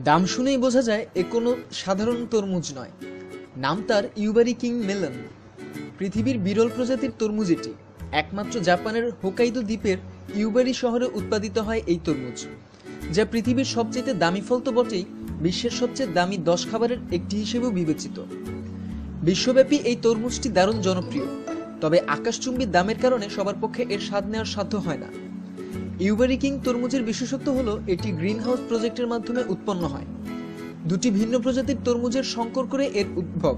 দাম শুনেই বোঝা যায় এ কোনো সাধারণ তরমুজ নয়। নাম তার ইউবারি কিং মেলন। পৃথিবীর বিরল প্রজাতির তরমুজ এটি। একমাত্র জাপানের হোকাইদো দ্বীপের ইউবারি শহরে উৎপাদিত হয় এই তরমুজ, যা পৃথিবীর সবচেয়ে দামি ফল তো বটেই, বিশ্বের সবচেয়ে দামি 10 খাবারের একটি হিসেবেও বিবেচিত। বিশ্বব্যাপী এই তরমুজটি দারুণ জনপ্রিয়, তবে আকাশচুম্বী দামের কারণে সবার পক্ষে এর স্বাদ নেওয়ার সাধ্য হয় না। ইউবারি কিং তরমুজের বিশেষত্ব হলো এটি গ্রিনহাউস প্রজেক্টের মাধ্যমে উৎপন্ন হয়। দুটি ভিন্ন প্রজাতির তরমুজের সংকর করে এর উদ্ভব।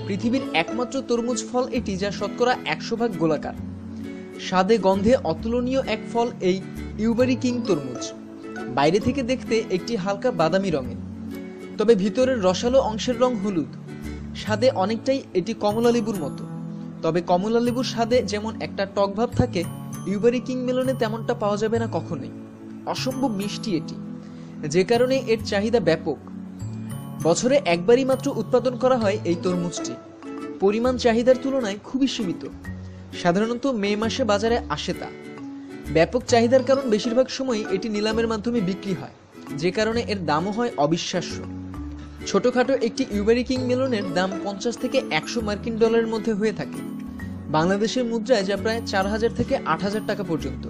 পৃথিবীর একমাত্র তরমুজ ফল এটি, যা শতকরা 100% গোলাকার। স্বাদে গন্ধে অতুলনীয় এক ফল এই ইউবারি কিং তরমুজ। বাইরে থেকে দেখতে একটি হালকা বাদামি রঙের, তবে ভিতরের রসালো অংশের রং হলুদ। স্বাদে অনেকটাই এটি কমলা লেবুর মতো, তবে কমলা লেবুর স্বাদে যেমন একটা টক ভাব থাকে, ইউবারি কিং মেলনে তেমনটা পাওয়া যাবে না কখনোই। অসম্ভব মিষ্টি এটি, যে কারণে এর চাহিদা ব্যাপক। বছরে একবারই মাত্র উৎপাদন করা হয় এই তরমুজটি। পরিমাণ চাহিদার তুলনায় খুবই সীমিত। সাধারণত মে মাসে বাজারে আসে তা। ব্যাপক চাহিদার কারণ বেশিরভাগ সময়ই এটি নিলামের মাধ্যমে বিক্রি হয়, যে কারণে এর দামও হয় অবিশ্বাস্য। ছোটখাটো একটি ইউবারি কিং মেলনের দাম 50 থেকে 100 মার্কিন ডলারের মধ্যে হয়ে থাকে। বাংলাদেশের মুদ্রায় যা প্রায় 4000 থেকে 8000 টাকা পর্যন্ত।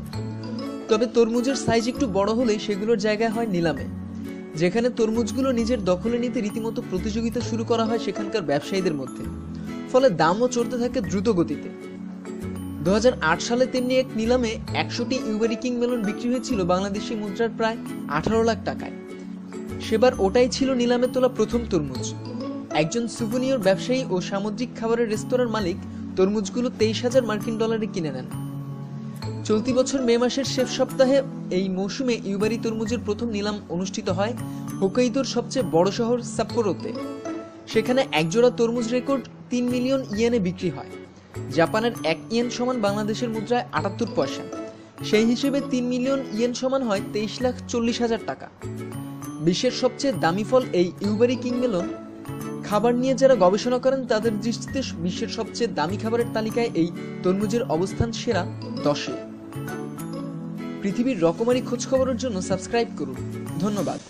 তবে তরমুজের সাইজ একটু বড় হলেই সেগুলোর জায়গা হয় নিলামে, যেখানে তরমুজগুলো নিজের দখলে নিতে রীতিমতো প্রতিযোগিতা শুরু করা হয় সেখানকার ব্যবসায়ীদের মধ্যে। ফলে দামও চড়তে থাকে দ্রুত গতিতে। 2008 সালে তেমনি এক নিলামে 100টি ইউবারি কিং মেলন বিক্রি হয়েছিল বাংলাদেশি মুদ্রার প্রায় 18 লাখ টাকায়। সেবার ওটাই ছিল নিলামে তোলা প্রথম তরমুজ। একজন সুভেনিয়র ব্যবসায়ী ও সামুদ্রিক খাবারের রেস্তোরাঁর মালিক তরমুজগুলো 23,000 মার্কিন ডলারে কিনে নেন। চলতি বছর মে মাসের শেষ সপ্তাহে এই মৌসুমে ইউবারি তরমুজের প্রথম নিলাম অনুষ্ঠিত হয় হোকাইদোর সবচেয়ে বড় শহর সাপ্পোরোতে। সেখানে একজোড়া তরমুজ রেকর্ড 3 মিলিয়ন ইয়েনে বিক্রি হয়। জাপানের 1 ইয়েন সমান বাংলাদেশের মুদ্রায় 78 পয়সা। সেই হিসেবে 3 মিলিয়ন ইয়েন সমান হয় 23,40,000 টাকা। বিশ্বের সবচেয়ে দামি ফল এই ইউবারি কিং মেলন। খাবার নিয়ে যারা গবেষণা করেন তাদের দৃষ্টিতে বিশ্বের সবচেয়ে দামি খাবারের তালিকায় এই তরমুজের অবস্থান সেরা 10-এ। পৃথিবীর রকমারি খোঁজখবরের জন্য সাবস্ক্রাইব করুন। ধন্যবাদ।